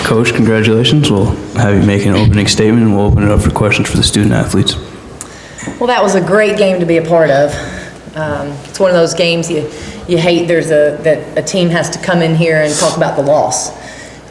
Coach, congratulations. We'll have you make an opening statement and we'll open it up for questions for the student athletes. Well, that was a great game to be a part of. It's one of those games you hate that a team has to come in here and talk about the loss.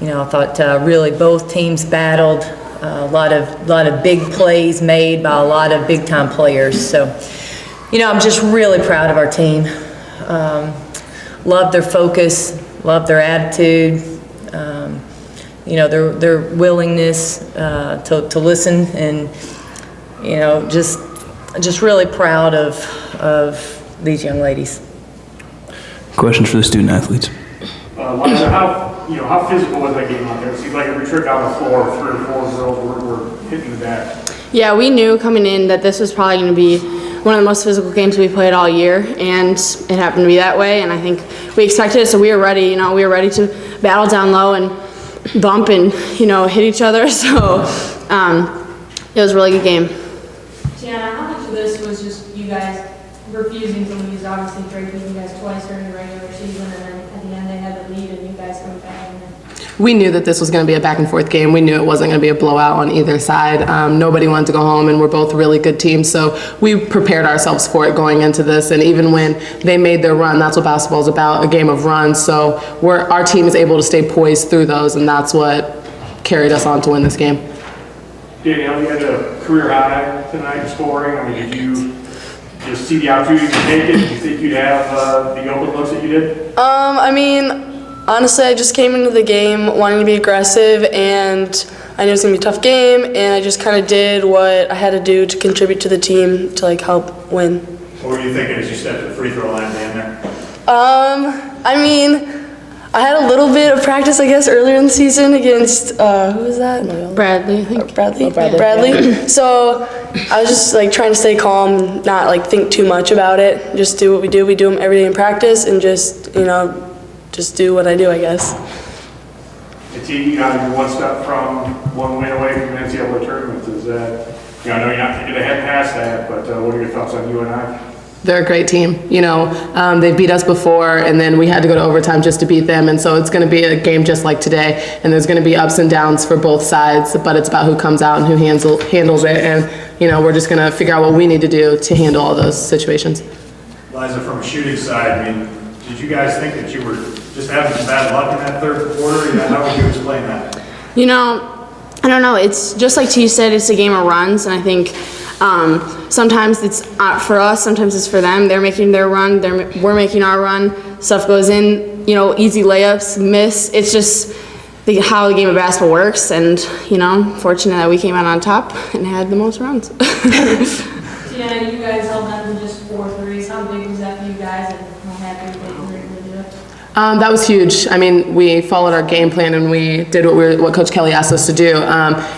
You know, I thought really both teams battled, a lot of big plays made by a lot of big time players. So, you know, I'm just really proud of our team. Love their focus, love their attitude, you know, their willingness to listen, and, you know, just really proud of these young ladies. Questions for the student athletes. Liza, how physical was that game out there? It seems like every trip down the floor, 3 or 4 girls were hitting the bat. Yeah, we knew coming in that this was probably going to be one of the most physical games we played all year, and it happened to be that way, and I think we expected it, so we were ready. You know, we were ready to battle down low and bump and, you know, hit each other, so it was a really good game. Tiana, how much of this was just you guys refusing to lose? Obviously, Drake beat you guys twice during the regular season, and then at the end they had the lead, and you guys coming back. We knew that this was going to be a back and forth game. We knew it wasn't going to be a blowout on either side. Nobody wanted to go home, and we're both really good teams, so we prepared ourselves for it going into this. And even when they made their run, that's what basketball is about, a game of runs. So our team is able to stay poised through those, and that's what carried us on to win this game. Danielle, you had a career high tonight in scoring. I mean, did you just see the opportunity to take it? Did you think you'd have the open looks that you did? I mean, honestly, I just came into the game wanting to be aggressive, and I knew it was going to be a tough game, and I just kind of did what I had to do to contribute to the team to, like, help win. What were you thinking as you stepped to the free throw line down there? I mean, I had a little bit of practice, I guess, earlier in the season against, who was that? Bradley, I think. Bradley. Yeah. So I was just, like, trying to stay calm, not, like, think too much about it. Just do what we do. We do them every day in practice, and just, you know, just do what I do, I guess. The team, you know, you're one step from one win away from the NCAA tournament. Is that, you know, I know you're not thinking ahead past that, but what are your thoughts on UNI? They're a great team. You know, they beat us before, and then we had to go to overtime just to beat them. And so it's going to be a game just like today, and there's going to be ups and downs for both sides, but it's about who comes out and who handles it. And, you know, we're just going to figure out what we need to do to handle all those situations. Liza, from a shooting side, I mean, did you guys think that you were just having some bad luck in that third quarter? How would you explain that? You know, I don't know. It's just like T said, it's a game of runs, and I think sometimes it's for us, sometimes it's for them. They're making their run, we're making our run. Stuff goes in, you know, easy layups, miss. It's just how the game of basketball works, and, you know, fortunate that we came out on top and had the most runs. Tiana, you guys held them to just 4 threes. How big was that for you guys, and how happy were you able to do it? That was huge. I mean, we followed our game plan and we did what Coach Kelly asked us to do.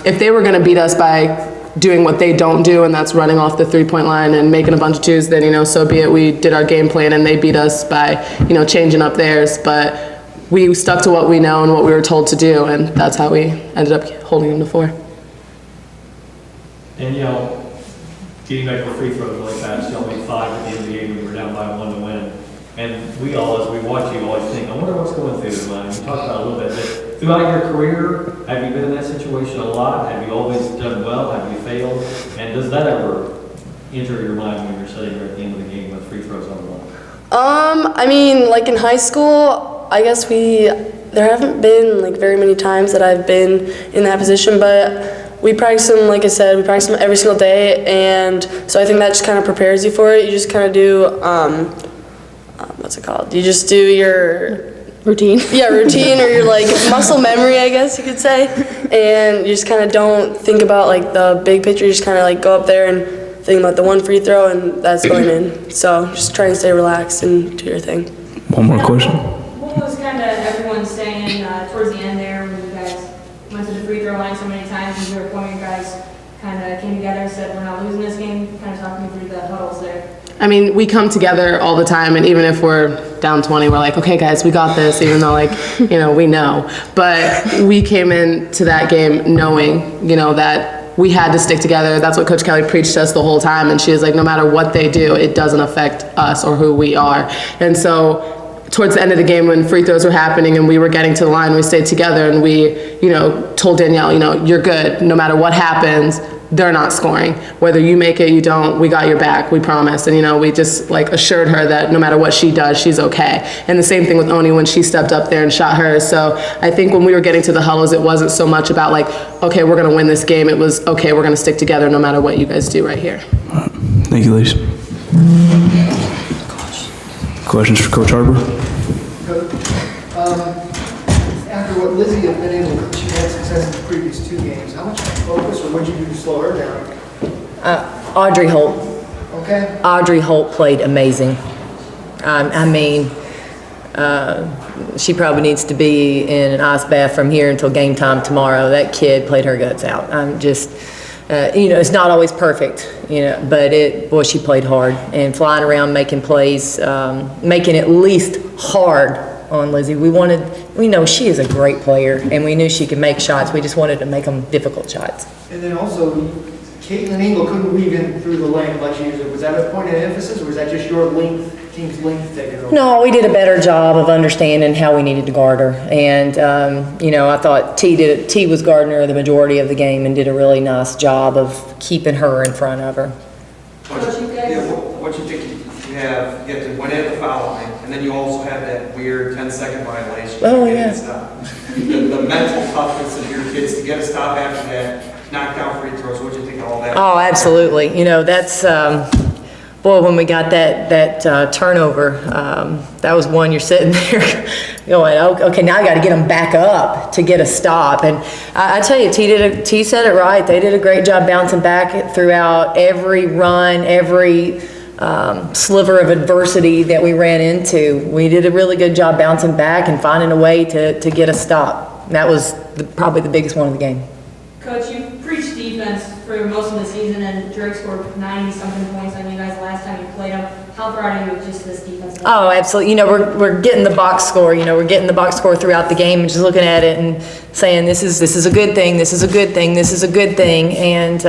If they were going to beat us by doing what they don't do, and that's running off the three-point line and making a bunch of twos, then, you know, so be it. We did our game plan and they beat us by, you know, changing up theirs. But we stuck to what we know and what we were told to do, and that's how we ended up holding them to 4. And, you know, getting back to the free throws really fast, you only 5 at the end of the game. We were down by 1 to win. And we all, as we watch you, always think, I wonder what's going through their mind. You talked about it a little bit, but throughout your career, have you been in that situation a lot? Have you always done well? Have you failed? And does that ever enter your mind when you're sitting there at the end of the game with free throws on the line? I mean, like in high school, I guess there haven't been like very many times that I've been in that position, but we practice them, like I said, we practice them every single day, and so I think that just kind of prepares you for it. You just kind of do, what's it called? You just do your routine. Yeah, routine, or your like muscle memory, I guess you could say, and you just kind of don't think about like the big picture. You just kind of like go up there and think about the one free throw, and that's going in. So just try and stay relaxed and do your thing. One more question. What was kind of everyone saying towards the end there when you guys went to the free throw line so many times, and your point, you guys kind of came together and said, we're not losing this game? Kind of talk me through the huddles there. I mean, we come together all the time, and even if we're down 20, we're like, okay, guys, we got this, even though, like, you know, we know. But we came into that game knowing, you know, that we had to stick together. That's what Coach Kelly preached to us the whole time, and she was like, no matter what they do, it doesn't affect us or who we are. And so towards the end of the game when free throws were happening and we were getting to the line, we stayed together and we, told Danielle, you're good. No matter what happens, they're not scoring. Whether you make it, you don't, we got your back, we promise. And, we just assured her that no matter what she does, she's okay. And the same thing with Oni when she stepped up there and shot hers. So I think when we were getting to the huddles, it wasn't so much about okay, we're going to win this game. It was, okay, we're going to stick together no matter what you guys do right here. Thank you, ladies. Questions for Coach Harper? After what Lizzie had been able, she had success in the previous 2 games, how much focus or what did you do to slow her down? Audrey Holt. Okay. Audrey Holt played amazing. She probably needs to be in an ice bath from here until game time tomorrow. That kid played her guts out. I'm just, it's not always perfect, but she played hard and flying around making plays, making at least hard on Lizzie. We know she is a great player and we knew she could make shots. We just wanted to make them difficult shots. And then also, Caitlin Engel couldn't weave in through the lane like she usually. Was that a point of emphasis or was that just your team's length taking over? No, we did a better job of understanding how we needed to guard her. And, I thought T was guarding her the majority of the game and did a really nice job of keeping her in front of her. What you think you get to win at the foul line, and then you also have that weird 10-second violation. Oh, yeah. The mental toughness of your kids to get a stop after that, knock down free throws, what do you think of all that? Oh, absolutely. That's, when we got that turnover, that was one you're sitting there going, okay, now I got to get them back up to get a stop. And I tell you, T said it right. They did a great job bouncing back throughout every run, every sliver of adversity that we ran into. We did a really good job bouncing back and finding a way to get a stop. And that was probably the biggest one of the game. Coach, you preached defense for most of the season, and Drake scored 90-something points on you guys last time you played him. How proud are you of just this defense? Oh, absolutely. We're getting the box score. We're getting the box score throughout the game and just looking at it and saying, this is a good thing, this is a good thing, this is a good thing. And,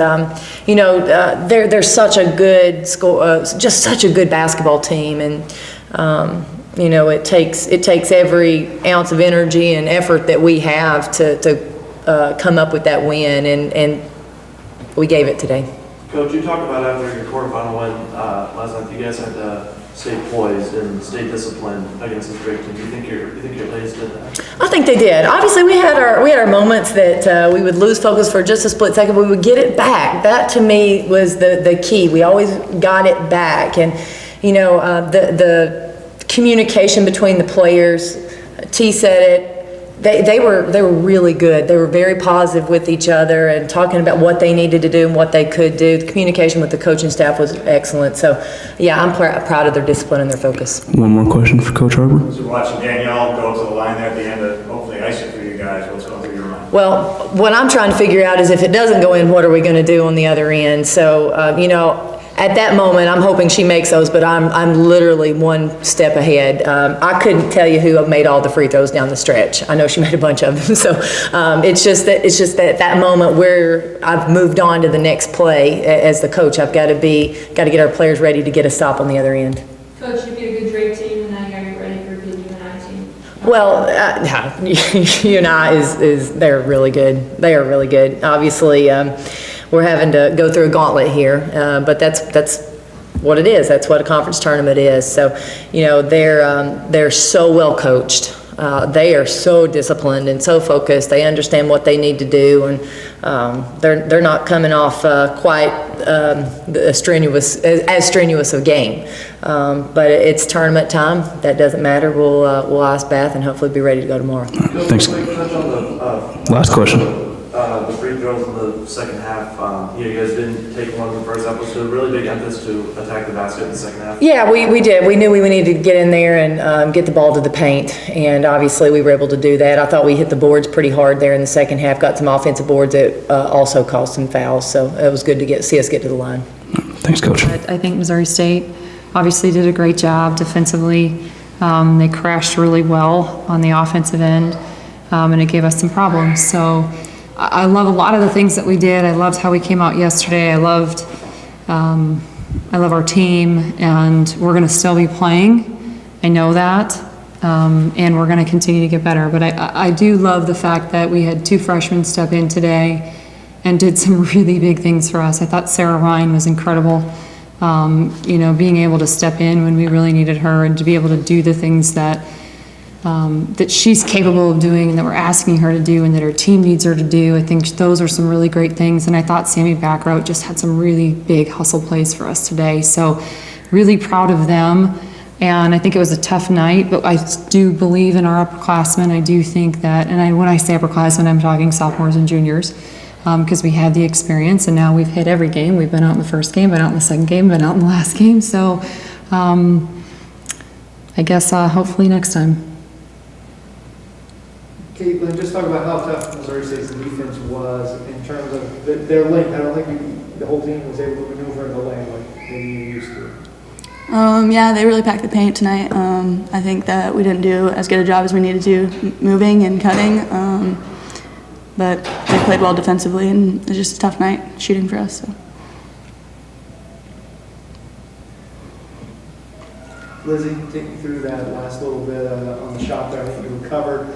they're such a good score, just such a good basketball team. And, it takes every ounce of energy and effort that we have to come up with that win, and we gave it today. Coach, you talked about after your quarterfinal win last night, you guys had to stay poised and stay disciplined against this great team. Do you think your ladies did that? I think they did. Obviously, we had our moments that we would lose focus for just a split second, but we would get it back. That to me was the key. We always got it back, and the communication between the players. T said it. They were really good. They were very positive with each other and talking about what they needed to do and what they could do. The communication with the coaching staff was excellent. So, yeah, I'm proud of their discipline and their focus. One more question for Coach Harper. So watching Danielle go to the line there at the end of hopefully ice it for you guys, what's going through your mind? Well, what I'm trying to figure out is if it doesn't go in, what are we going to do on the other end? So, at that moment, I'm hoping she makes those, but I'm literally one step ahead. I couldn't tell you who made all the free throws down the stretch. I know she made a bunch of them. So it's just that moment where I've moved on to the next play as the coach. I've got to get our players ready to get a stop on the other end. Coach, you beat a good Drake team, and now you got to get ready for a good UNI team. Well, UNI they're really good. They are really good. Obviously. We're having to go through a gauntlet here, but that's what it is. That's what a conference tournament is. So, they're so well coached. They are so disciplined and so focused. They understand what they need to do, and they're not coming off quite as strenuous a game. But it's tournament time. That doesn't matter. We'll ice bath and hopefully be ready to go tomorrow. Thanks. Last question. The free throws in the second half, you guys didn't take one in the first half. Was there a really big emphasis to attack the basket in the second half? Yeah, we did. We knew we needed to get in there and get the ball to the paint, and obviously we were able to do that. I thought we hit the boards pretty hard there in the second half, got some offensive boards that also caused some fouls, so it was good to see us get to the line. Thanks, Coach. I think Missouri State obviously did a great job defensively. They crashed really well on the offensive end, and it gave us some problems. So I love a lot of the things that we did. I loved how we came out yesterday. I love our team, and we're going to still be playing. I know that. and we're going to continue to get better. But I do love the fact that we had 2 freshmen step in today and did some really big things for us. I thought Sarah Ryan was incredible, being able to step in when we really needed her and to be able to do the things that she's capable of doing and that we're asking her to do and that her team needs her to do. I think those are some really great things. And I thought Sammy Backrout just had some really big hustle plays for us today. So really proud of them. And I think it was a tough night, but I do believe in our upperclassmen. I do think that, and when I say upperclassmen, I'm talking sophomores and juniors, because we have the experience and now we've hit every game. We've been out in the first game, been out in the second game, been out in the last game. So I guess hopefully next time. Caitlin, just talk about how tough Missouri State's defense was in terms of their length. I don't think the whole team was able to maneuver in the lane like maybe you used to. Yeah, they really packed the paint tonight. I think that we didn't do as good a job as we needed to moving and cutting, but they played well defensively, and it was just a tough night shooting for us. So. Lizzie, take me through that last little bit on the shot there. I think you recovered.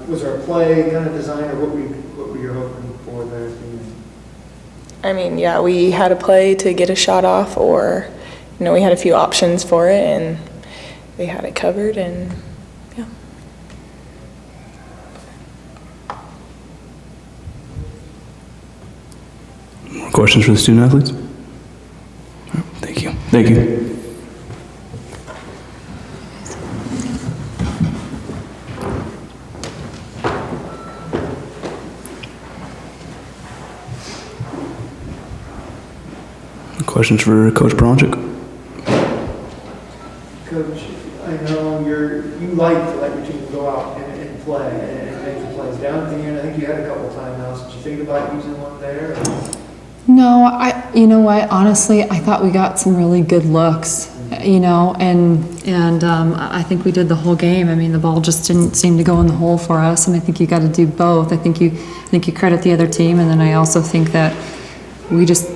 Was there a play kind of design, or what were you hoping for there at the end? I mean, yeah, we had a play to get a shot off, or we had a few options for it, and they had it covered, and yeah. More questions for the student athletes? Thank you. Thank you. Questions for Coach Bronchick? Coach, I know you like to let your team go out and play and make the plays. Down at the end, I think you had a couple timeouts. Did you think about using one there? No, you know what, honestly, I thought we got some really good looks, and I think we did the whole game. I mean, the ball just didn't seem to go in the hole for us, and I think you got to do both. I think you credit the other team, and then I also think that we just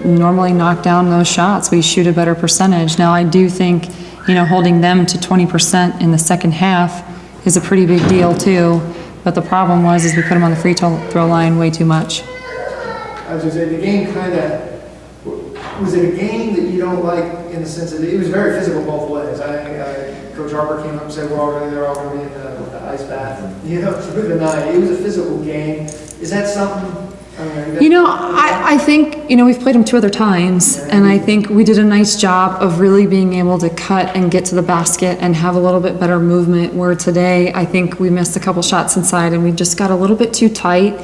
normally knock down those shots. We shoot a better percentage. Now, I do think, holding them to 20% in the second half is a pretty big deal too, but the problem was we put them on the free throw line way too much. I was going to say, the game was it a game that you don't like in the sense that it was very physical both ways? Coach Harper came up and said, they're all going to be in the ice bath, through the night. It was a physical game. Is that something? I think, we've played them 2 other times, and I think we did a nice job of really being able to cut and get to the basket and have a little bit better movement, where today I think we missed a couple shots inside and we just got a little bit too tight,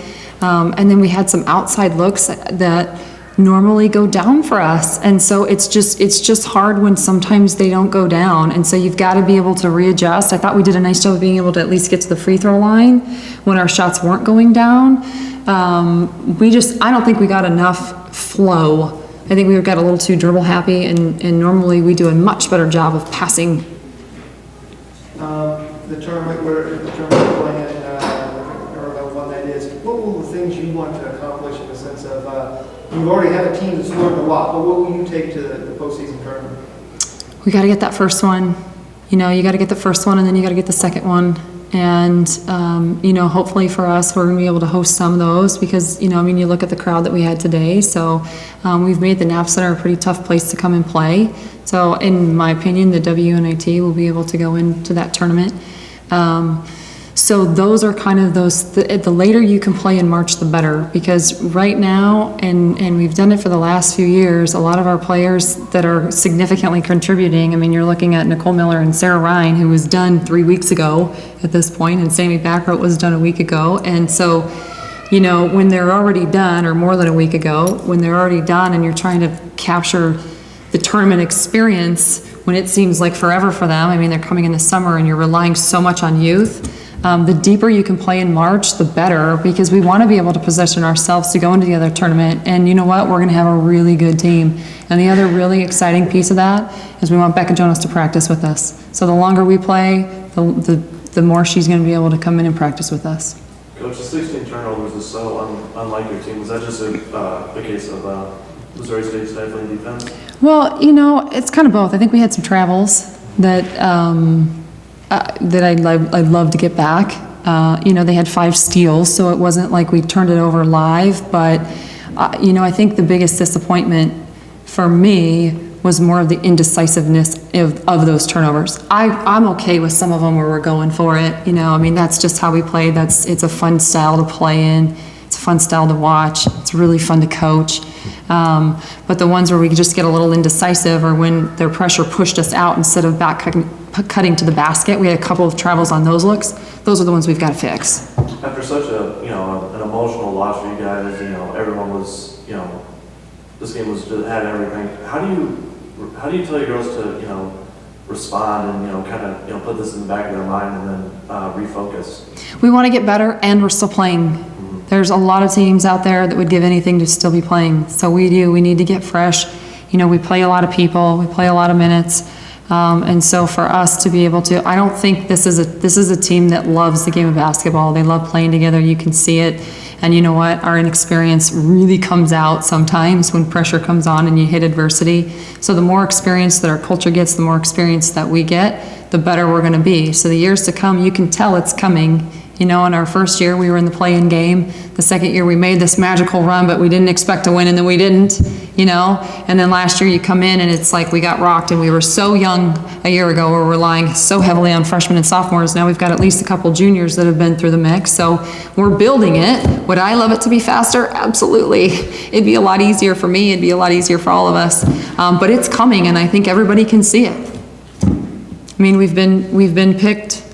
and then we had some outside looks that normally go down for us, and so it's just hard when sometimes they don't go down, and so you've got to be able to readjust. I thought we did a nice job of being able to at least get to the free throw line when our shots weren't going down. I don't think we got enough flow. I think we got a little too dribble happy, and normally we do a much better job of passing. The tournament we're playing in, or the one that is, what will the things you want to accomplish in the sense of, you already have a team that's learned a lot, but what will you take to the postseason tournament? We got to get that first one. You got to get the first one, and then you got to get the second one. And, hopefully for us, we're going to be able to host some of those because, you look at the crowd that we had today. So we've made the Knapp Center a pretty tough place to come and play. So in my opinion, the WNIT will be able to go into that tournament. So those are kind of the later you can play in March, the better, because right now, and we've done it for the last few years, a lot of our players that are significantly contributing, you're looking at Nicole Miller and Sarah Ryan, who was done 3 weeks ago at this point, and Sammy Backroat was done a week ago. And so, when they're already done, or more than a week ago, when they're already done and you're trying to capture the tournament experience when it seems like forever for them, they're coming in the summer and you're relying so much on youth. The deeper you can play in March, the better, because we want to be able to position ourselves to go into the other tournament. And you know what? We're going to have a really good team. And the other really exciting piece of that is we want Becca Jonas to practice with us. So the longer we play, the more she's going to be able to come in and practice with us. Coach, the 16 turnovers is so unlike your team. Was that just a case of Missouri State stifling defense? Well, it's kind of both. I think we had some travels that that I'd love to get back. You know, they had 5 steals, so it wasn't like we turned it over live, but, you know, I think the biggest disappointment for me was more of the indecisiveness of those turnovers. I'm okay with some of them where we're going for it, you know, I mean, that's just how we play. It's a fun style to play in. It's a fun style to watch. It's really fun to coach. But the ones where we just get a little indecisive, or when their pressure pushed us out instead of back cutting to the basket, we had a couple of travels on those looks. Those are the ones we've got to fix. After such a, you know, an emotional loss for you guys, you know, everyone was, you know, this game was just had everything. How do you tell your girls to, you know, respond and, you know, kind of, you know, put this in the back of their mind and then refocus? We want to get better, and we're still playing. There's a lot of teams out there that would give anything to still be playing. So we do. We need to get fresh. You know, we play a lot of people. We play a lot of minutes. And so for us to be able to, I don't think this is a team that loves the game of basketball. They love playing together. You can see it. And you know what? Our inexperience really comes out sometimes when pressure comes on and you hit adversity. So the more experience that our culture gets, the more experience that we get, the better we're going to be. So the years to come, you can tell it's coming. You know, in our first year, we were in the play-in game. The second year, we made this magical run, but we didn't expect to win, and then we didn't, you know? And then last year, you come in, and it's like we got rocked, and we were so young a year ago. We're relying so heavily on freshmen and sophomores. Now we've got at least a couple juniors that have been through the mix, so we're building it. Would I love it to be faster? Absolutely. It'd be a lot easier for me. It'd be a lot easier for all of us. But it's coming, and I think everybody can see it. I mean, we've been picked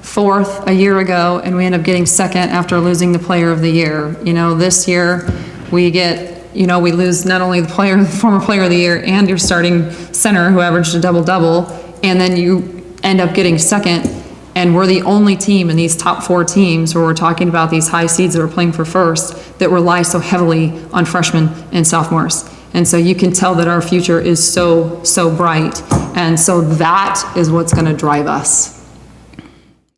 4th a year ago, and we end up getting 2nd after losing the player of the year. You know, this year we get, you know, we lose not only the former player of the year and your starting center who averaged a double-double, and then you end up getting 2nd, and we're the only team in these top 4 teams where we're talking about these high seeds that are playing for 1st that rely so heavily on freshmen and sophomores. And so you can tell that our future is so bright, and so that is what's going to drive us.